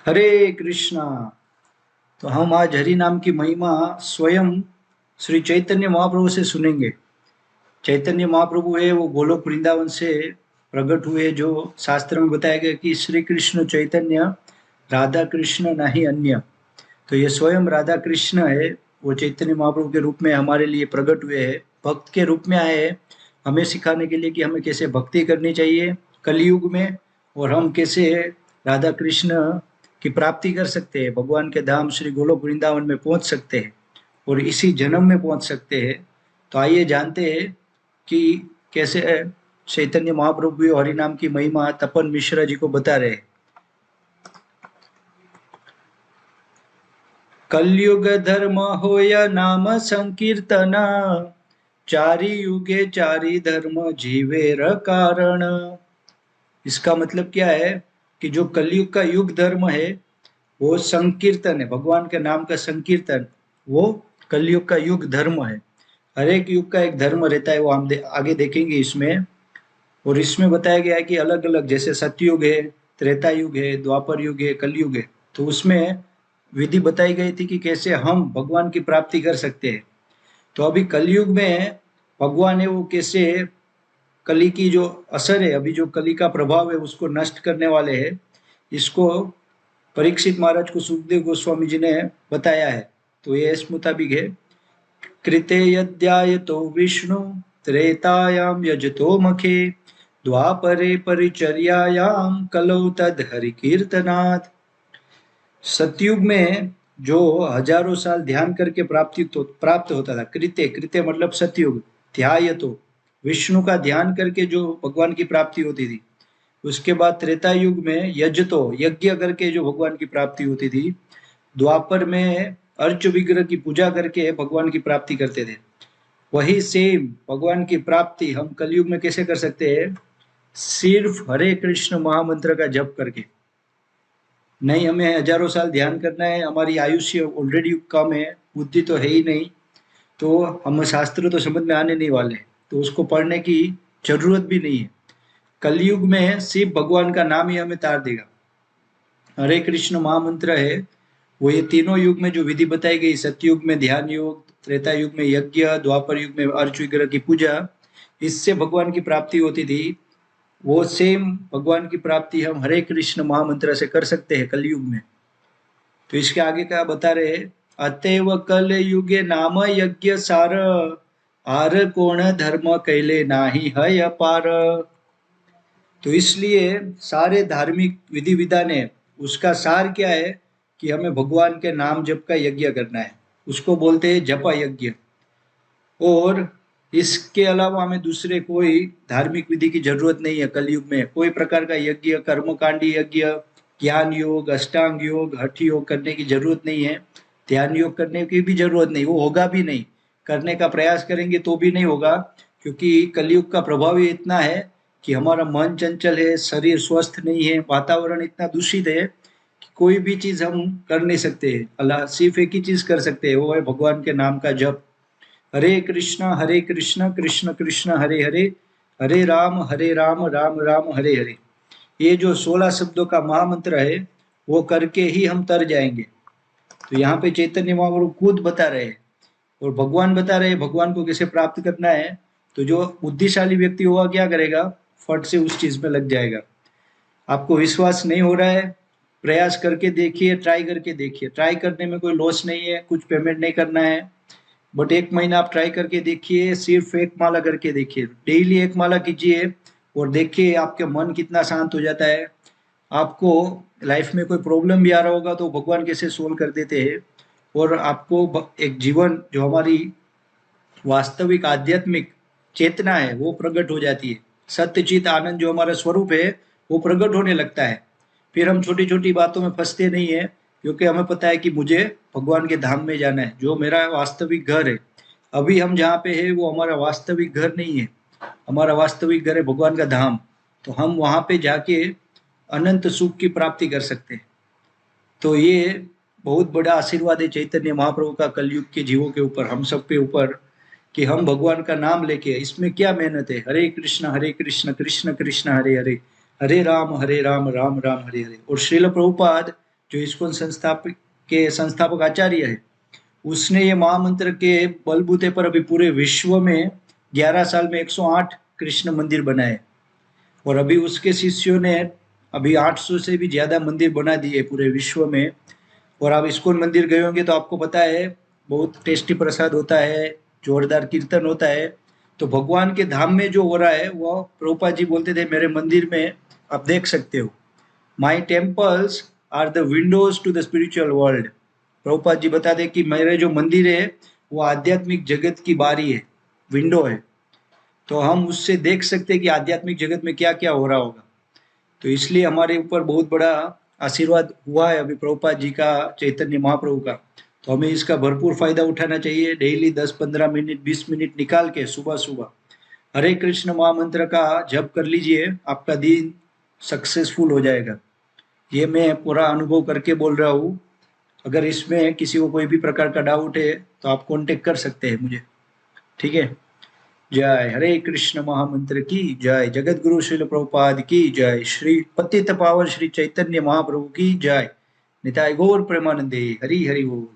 हरे कृष्णा। तो हम आज हरि नाम की महिमा स्वयं श्री चैतन्य महाप्रभु से सुनेंगे। चैतन्य महाप्रभु है वो गोलोक वृंदावन से प्रकट हुए, जो शास्त्र में बताया गया कि श्री कृष्ण चैतन्य राधा कृष्ण नहीं अन्य। तो ये स्वयं राधा कृष्ण है, वो चैतन्य महाप्रभु के रूप में हमारे लिए प्रकट हुए हैं, भक्त के रूप में आए हैं हमें सिखाने के लिए कि हमें कैसे भक्ति करनी चाहिए कलयुग में, और हम कैसे राधा कृष्ण की प्राप्ति कर सकते हैं, भगवान के धाम श्री गोलोक वृंदावन में पहुंच सकते हैं और इसी जन्म में पहुंच सकते हैं। तो आइए जानते हैं कि कैसे चैतन्य महाप्रभु हरि नाम की महिमा तपन मिश्रा जी को बता रहे हैं। कलयुग धर्म होय नाम संकीर्तन, चारि युगे चारि धर्म जीवेर कारण। इसका मतलब क्या है कि जो कलयुग का युग धर्म है वो संकीर्तन है, भगवान के नाम का संकीर्तन, वो कलयुग का युग धर्म है। हर एक युग का एक धर्म रहता है, वो हम आगे देखेंगे इसमें। और इसमें बताया गया है कि अलग अलग, जैसे सतयुग है, त्रेता युग है, द्वापर युग है, कलयुग है, तो उसमें विधि बताई गई थी कि कैसे हम भगवान की प्राप्ति कर सकते हैं। तो अभी कलयुग में भगवान है वो कैसे कली की जो असर है, अभी जो कली का प्रभाव है उसको नष्ट करने वाले हैं, इसको परीक्षित महाराज को सुखदेव गोस्वामी जी ने बताया है। तो ये इस मुताबिक है, कृते यद्यायतो विष्णु त्रेतायाम यजतो मखे, द्वापरे परिचर्यायाम कलौ तद हरि कीर्तनात्। सतयुग में जो हजारों साल ध्यान करके प्राप्त होता था, कृत्य कृत्य मतलब सतयुग, ध्यायतो विष्णु का ध्यान करके जो भगवान की प्राप्ति होती थी। उसके बाद त्रेता युग में यजतो यज्ञ करके जो भगवान की प्राप्ति होती थी। द्वापर में अर्च विग्रह की पूजा करके भगवान की प्राप्ति करते थे। वही सेम भगवान की प्राप्ति हम कलयुग में कैसे कर सकते हैं? सिर्फ हरे कृष्ण महामंत्र का जप करके। नहीं हमें हजारों साल ध्यान करना है, हमारी आयुष्य ऑलरेडी कम है, बुद्धि तो है ही नहीं, तो हम शास्त्र तो समझ में आने नहीं वाले, तो उसको पढ़ने की जरूरत भी नहीं है। कलयुग में सिर्फ भगवान का नाम ही हमें तार देगा। हरे कृष्ण महामंत्र है वो ये तीनों युग में जो विधि बताई गई, सतयुग में ध्यान योग, त्रेता युग में यज्ञ, द्वापर युग में अर्च विग्रह की पूजा, इससे भगवान की प्राप्ति होती थी। वो सेम भगवान की प्राप्ति हम हरे कृष्ण महामंत्र से कर सकते हैं कलयुग में। तो इसके आगे क्या बता रहे हैं? अतएव कल युगे नाम यज्ञ सार, आर कोण धर्म कैले नाही है अपार। तो इसलिए सारे धार्मिक विधि विधान है, उसका सार क्या है कि हमें भगवान के नाम जप का यज्ञ करना है, उसको बोलते हैं जप यज्ञ। और इसके अलावा हमें दूसरे कोई धार्मिक विधि की जरूरत नहीं है। कलयुग में कोई प्रकार का यज्ञ, कर्मकांडी यज्ञ, ज्ञान योग, अष्टांग योग, हठ योग करने की जरूरत नहीं है। ध्यान योग करने की भी जरूरत नहीं, वो होगा भी नहीं। करने का प्रयास करेंगे तो भी नहीं होगा, क्योंकि कलयुग का प्रभाव ही इतना है कि हमारा मन चंचल है, शरीर स्वस्थ नहीं है, वातावरण इतना दूषित है कि कोई भी चीज हम कर नहीं सकते। अल्लाह सिर्फ एक ही चीज कर सकते हैं, वो है भगवान के नाम का जप। हरे कृष्ण कृष्ण कृष्ण हरे हरे, हरे राम राम राम हरे हरे। ये जो 16 शब्दों का महामंत्र है वो करके ही हम तर जाएंगे। तो यहाँ पे चैतन्य महाप्रभु खुद बता रहे हैं और भगवान बता रहे हैं भगवान को कैसे प्राप्त करना है। तो जो बुद्धिशाली व्यक्ति होगा क्या करेगा? फट से उस चीज में लग जाएगा। आपको विश्वास नहीं हो रहा है, प्रयास करके देखिए, ट्राई करके देखिए। ट्राई करने में कोई लॉस नहीं है, कुछ पेमेंट नहीं करना है, बट 1 महीना आप ट्राई करके देखिए, सिर्फ 1 माला करके देखिए, डेली 1 माला कीजिए और देखिए आपके मन कितना शांत हो जाता है। आपको लाइफ में कोई प्रॉब्लम भी आ रहा होगा तो भगवान कैसे सोल्व कर देते हैं, और आपको एक जीवन जो हमारी वास्तविक आध्यात्मिक चेतना है वो प्रकट हो जाती है। सत्यचित आनंद जो हमारा स्वरूप है वो प्रकट होने लगता है। फिर हम छोटी छोटी बातों में फंसते नहीं है, क्योंकि हमें पता है कि मुझे भगवान के धाम में जाना है, जो मेरा वास्तविक घर है। अभी हम जहाँ पे है वो हमारा वास्तविक घर नहीं है, हमारा वास्तविक घर है भगवान का धाम। तो हम वहाँ पे जाके अनंत सुख की प्राप्ति कर सकते हैं। तो ये बहुत बड़ा आशीर्वाद है चैतन्य महाप्रभु का कलयुग के जीवों के ऊपर, हम सब पे ऊपर, कि हम भगवान का नाम लेके, इसमें क्या मेहनत है? हरे कृष्ण कृष्ण कृष्ण हरे हरे, हरे राम राम राम हरे हरे। और श्रील प्रभुपाद जो इस्कॉन संस्थापक आचार्य है, उसने ये महामंत्र के बलबूते पर अभी पूरे विश्व में 11 साल में 108 कृष्ण मंदिर बनाए, और अभी उसके शिष्यों ने अभी 800 से भी ज्यादा मंदिर बना दिए पूरे विश्व में। और आप इस्कॉन मंदिर गए होंगे तो आपको पता है बहुत टेस्टी प्रसाद होता है, जोरदार कीर्तन होता है। तो भगवान के धाम में जो हो रहा है वो प्रभुपाद जी बोलते थे मेरे मंदिर में आप देख सकते हो। My temples are the windows to the spiritual world. Prabhupada ji बता दें कि मेरे जो मंदिर है वो आध्यात्मिक जगत की बारी है, विंडो है। तो हम उससे देख सकते हैं कि आध्यात्मिक जगत में क्या क्या हो रहा होगा। तो इसलिए हमारे ऊपर बहुत बड़ा आशीर्वाद हुआ है अभी प्रभुपाद जी का, चैतन्य महाप्रभु का। तो हमें इसका भरपूर फायदा उठाना चाहिए। डेली 10-15 मिनट 20 मिनट निकाल के सुबह सुबह हरे कृष्ण महामंत्र का जप कर लीजिए, आपका दिन सक्सेसफुल हो जाएगा। ये मैं पूरा अनुभव करके बोल रहा हूँ। अगर इसमें किसी को कोई भी प्रकार का डाउट है तो आप कांटेक्ट कर सकते हैं मुझे, ठीक है। जय हरे कृष्ण महामंत्र की जय। जगत गुरु श्रील प्रभुपाद की जय। श्री पतित पावन श्री चैतन्य महाप्रभु की जय। निताय गौर प्रेमानंदे। हरि हरि बोल।